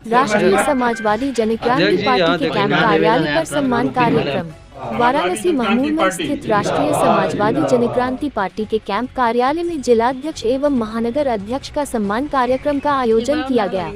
राष्ट्रीय समाजवादी जनक्रांति पार्टी के कैंप कार्यालय पर सम्मान कार्यक्रम। वाराणसी महमूद में स्थित राष्ट्रीय समाजवादी जनक्रांति पार्टी के कैंप कार्यालय में जिलाध्यक्ष एवं महानगर अध्यक्ष का सम्मान कार्यक्रम का आयोजन किया गया।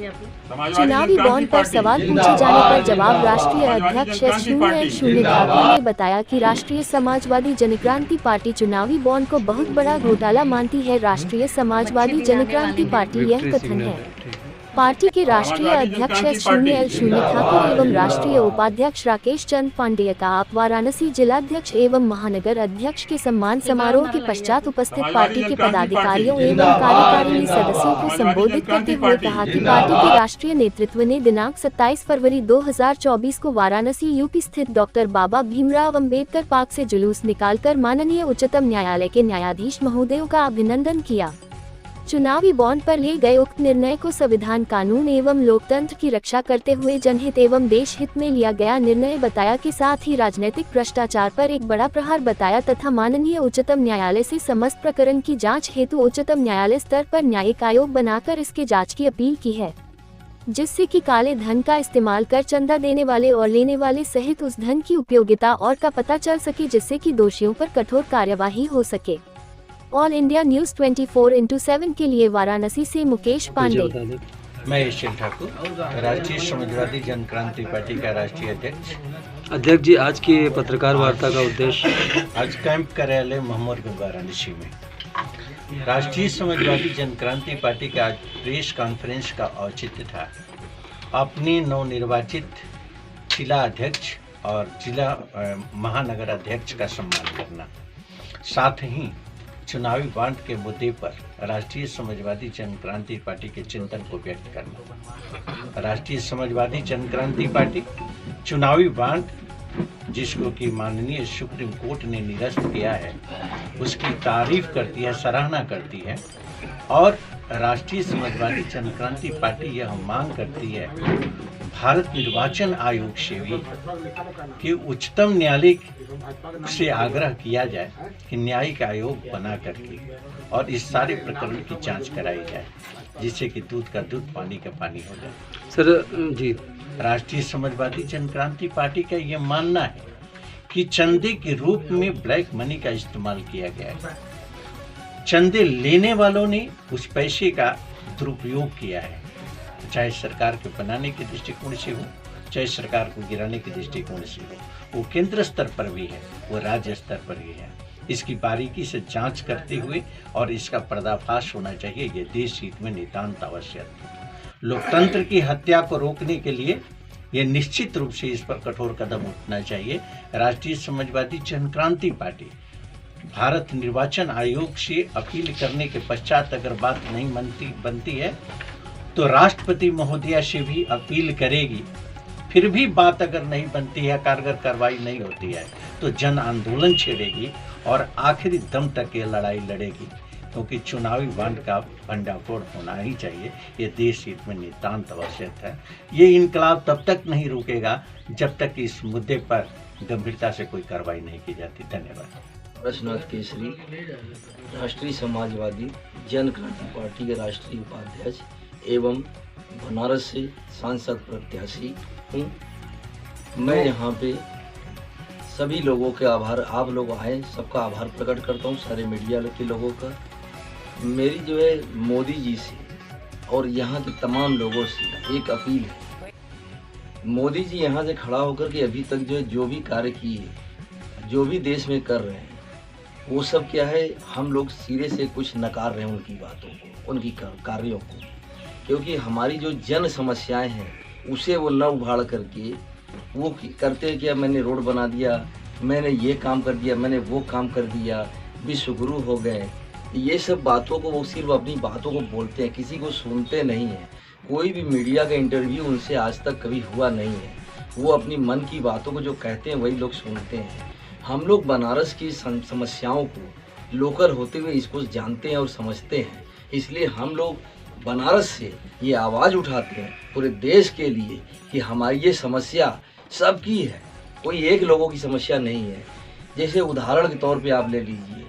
चुनावी बॉन्ड पर सवाल पूछे जाने पर जवाब राष्ट्रीय अध्यक्ष S0L0 ठाकुर ने बताया कि राष्ट्रीय समाजवादी जनक्रांति पार्टी चुनावी बॉन्ड को बहुत बड़ा घोटाला मानती है। राष्ट्रीय समाजवादी जनक्रांति पार्टी यह कथन है। पार्टी के राष्ट्रीय अध्यक्ष S0L0 ठाकुर एवं राष्ट्रीय उपाध्यक्ष राकेश चंद पांडेय का आप वाराणसी जिलाध्यक्ष एवं महानगर अध्यक्ष के सम्मान समारोह के पश्चात उपस्थित पार्टी के पदाधिकारियों एवं कार्यकारिणी सदस्यों को संबोधित करते हुए कहा कि पार्टी के राष्ट्रीय नेतृत्व ने दिनांक 27 फरवरी 2024 को वाराणसी यूपी स्थित डॉक्टर बाबा भीमराव अंबेडकर पार्क से जुलूस निकालकर माननीय उच्चतम न्यायालय के न्यायाधीश महोदयों का अभिनंदन किया। चुनावी बॉन्ड पर लिए गए उक्त निर्णय को संविधान, कानून एवं लोकतंत्र की रक्षा करते हुए जनहित एवं देश हित में लिया गया निर्णय बताया कि साथ ही राजनीतिक भ्रष्टाचार पर एक बड़ा प्रहार बताया तथा माननीय उच्चतम न्यायालय से समस्त प्रकरण की जांच हेतु उच्चतम न्यायालय स्तर पर न्यायिक आयोग बनाकर इसके जांच की अपील की है, जिससे कि काले धन का इस्तेमाल कर चंदा देने वाले और लेने वाले सहित उस धन की उपयोगिता और का पता चल सके, जिससे कि दोषियों पर कठोर कार्यवाही हो सके। ऑल इंडिया न्यूज 24/7 के लिए वाराणसी से मुकेश पांडे। मैं S0L ठाकुर, राष्ट्रीय समाजवादी जनक्रांति पार्टी का राष्ट्रीय अध्यक्ष। अध्यक्ष जी, आज की पत्रकार वार्ता का उद्देश्य? आज कैंप कार्यालय महमूदगंज वाराणसी में राष्ट्रीय समाजवादी जनक्रांति पार्टी का आज प्रेस कॉन्फ्रेंस का औचित्य था। अपने नवनिर्वाचित जिला अध्यक्ष और जिला महानगर अध्यक्ष का सम्मान करना, साथ ही चुनावी बॉन्ड के मुद्दे पर राष्ट्रीय समाजवादी जनक्रांति पार्टी के चिंतन को व्यक्त करना। राष्ट्रीय समाजवादी जनक्रांति पार्टी चुनावी बॉन्ड जिसको कि माननीय सुप्रीम कोर्ट ने निरस्त किया है, उसकी तारीफ करती है, सराहना करती है। और राष्ट्रीय समाजवादी जनक्रांति पार्टी यह मांग करती है भारत निर्वाचन आयोग से भी कि उच्चतम न्यायालय से आग्रह किया जाए कि न्यायिक आयोग बना करके और इस सारे प्रकरण की जांच कराई जाए, जिससे कि दूध का दूध, पानी का पानी हो जाए। सर जी, राष्ट्रीय समाजवादी जनक्रांति पार्टी का यह मानना है कि चंदे के रूप में ब्लैक मनी का इस्तेमाल किया गया है। चंदे लेने वालों ने उस पैसे का दुरुपयोग किया है, चाहे सरकार के बनाने के दृष्टिकोण से हो, चाहे सरकार को गिराने के दृष्टिकोण से हो। वो केंद्र स्तर पर भी है, वो राज्य स्तर पर भी है। इसकी बारीकी से जांच करते हुए और इसका पर्दाफाश होना चाहिए। ये देश हित में नितांत आवश्यक है। लोकतंत्र की हत्या को रोकने के लिए ये निश्चित रूप से इस पर कठोर कदम उठना चाहिए। राष्ट्रीय समाजवादी जनक्रांति पार्टी भारत निर्वाचन आयोग से अपील करने के पश्चात अगर बात नहीं बनती है तो राष्ट्रपति महोदया से भी अपील करेगी। फिर भी बात अगर नहीं बनती है, कारगर कार्रवाई नहीं होती है, तो जन आंदोलन छेड़ेगी और आखिरी दम तक ये लड़ाई लड़ेगी, क्योंकि चुनावी बॉन्ड का भंडाफोड़ होना ही चाहिए। ये देश हित में नितांत आवश्यक है। ये इनकलाब तब तक नहीं रुकेगा जब तक इस मुद्दे पर गंभीरता से कोई कार्रवाई नहीं की जाती। धन्यवाद। रसनाथ केसरी, राष्ट्रीय समाजवादी जनक्रांति पार्टी के राष्ट्रीय उपाध्यक्ष एवं बनारस से सांसद प्रत्याशी हूँ। मैं यहाँ पे सभी लोगों के आभार, आप लोग आए, सबका आभार प्रकट करता हूँ, सारे मीडिया के लोगों का। मेरी जो है मोदी जी से और यहाँ के तमाम लोगों से एक अपील है। मोदी जी यहाँ से खड़ा होकर के अभी तक जो भी कार्य किए, जो भी देश में कर रहे हैं, वो सब क्या है, हम लोग सिरे से कुछ नकार रहे हैं उनकी बातों को, उनकी कार्यों को, क्योंकि हमारी जो जन समस्याएं हैं उसे वो न उभाड़ करके वो करते हैं कि मैंने रोड बना दिया, मैंने ये काम कर दिया, मैंने वो काम कर दिया, विश्व गुरु हो गए। ये सब बातों को वो सिर्फ अपनी बातों को बोलते हैं, किसी को सुनते नहीं हैं। कोई भी मीडिया का इंटरव्यू उनसे आज तक कभी हुआ नहीं है। वो अपनी मन की बातों को जो कहते हैं वही लोग सुनते हैं। हम लोग बनारस की समस्याओं को लोकल होते हुए इसको जानते हैं और समझते हैं, इसलिए हम लोग बनारस से ये आवाज़ उठाते हैं पूरे देश के लिए कि हमारी ये समस्या सबकी है, कोई एक लोगों की समस्या नहीं है। जैसे उदाहरण के तौर पे आप ले लीजिए,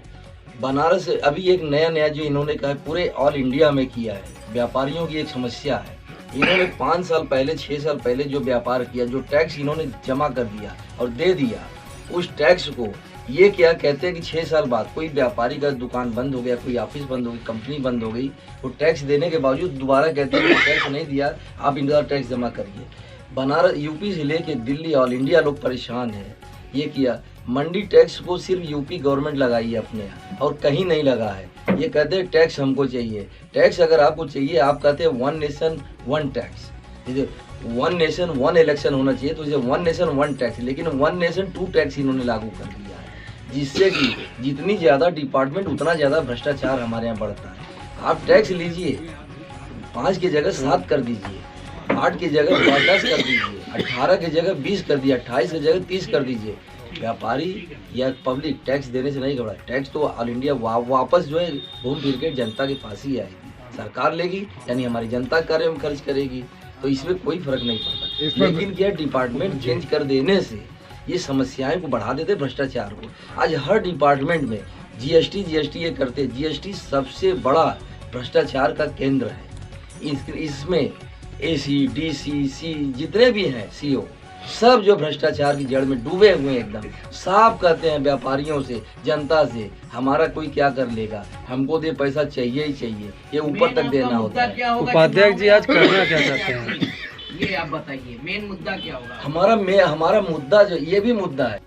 बनारस अभी एक नया जो इन्होंने कहा पूरे ऑल इंडिया में किया है, व्यापारियों की एक समस्या है, इन्होंने 5 साल पहले 6 साल पहले जो व्यापार किया, जो टैक्स इन्होंने जमा कर दिया और दे दिया, उस टैक्स को ये क्या कहते हैं कि 6 साल बाद कोई व्यापारी का दुकान बंद हो गया, कोई ऑफिस बंद हो गई, कंपनी बंद हो गई, वो टैक्स देने के बावजूद दोबारा कहते हैं कि टैक्स नहीं दिया, आप इनका टैक्स जमा करिए। बनारस यूपी से लेके दिल्ली ऑल इंडिया लोग परेशान है। ये किया मंडी टैक्स को सिर्फ यूपी गवर्नमेंट लगाई है अपने यहाँ और कहीं नहीं लगा है। ये कहते हैं टैक्स हमको चाहिए। टैक्स अगर आपको चाहिए, आप कहते हैं 1 नेशन 1 टैक्स, 1 नेशन 1 इलेक्शन होना चाहिए, तो 1 नेशन 1 टैक्स, लेकिन 1 नेशन 2 टैक्स इन्होंने लागू कर दिया है, जिससे कि जितनी ज़्यादा डिपार्टमेंट उतना ज़्यादा भ्रष्टाचार हमारे यहाँ बढ़ता है। आप टैक्स लीजिए, 5 की जगह 7 कर दीजिए, 8 की जगह 10 कर दीजिए, 18 की जगह 20 कर दीजिए, 28 की जगह 30 कर दीजिए। व्यापारी या पब्लिक टैक्स देने से नहीं घबरा। टैक्स तो ऑल इंडिया वापस जो है घूम फिर के जनता के पास ही आएगी। सरकार लेगी यानी हमारी जनता कार्य में खर्च करेगी, तो इसमें कोई फर्क नहीं पड़ता। लेकिन क्या डिपार्टमेंट चेंज कर देने से ये समस्याएं को बढ़ा देते, भ्रष्टाचार को। आज हर डिपार्टमेंट में जीएसटी ये करते। जीएसटी सबसे बड़ा भ्रष्टाचार का केंद्र है। इसमें एसी, डीसी, सी जितने भी हैं सीओ, सब जो भ्रष्टाचार की जड़ में डूबे हुए हैं एकदम। साफ कहते हैं व्यापारियों से, जनता से, हमारा कोई क्या कर लेगा, हमको दे पैसा चाहिए ही चाहिए, ये ऊपर तक देना होता है। उपाध्यक्ष जी आज करना क्या चाहते हैं? ये आप बताइए, मेन मुद्दा क्या होगा? हमारा मुद्दा जो ये भी मुद्दा है।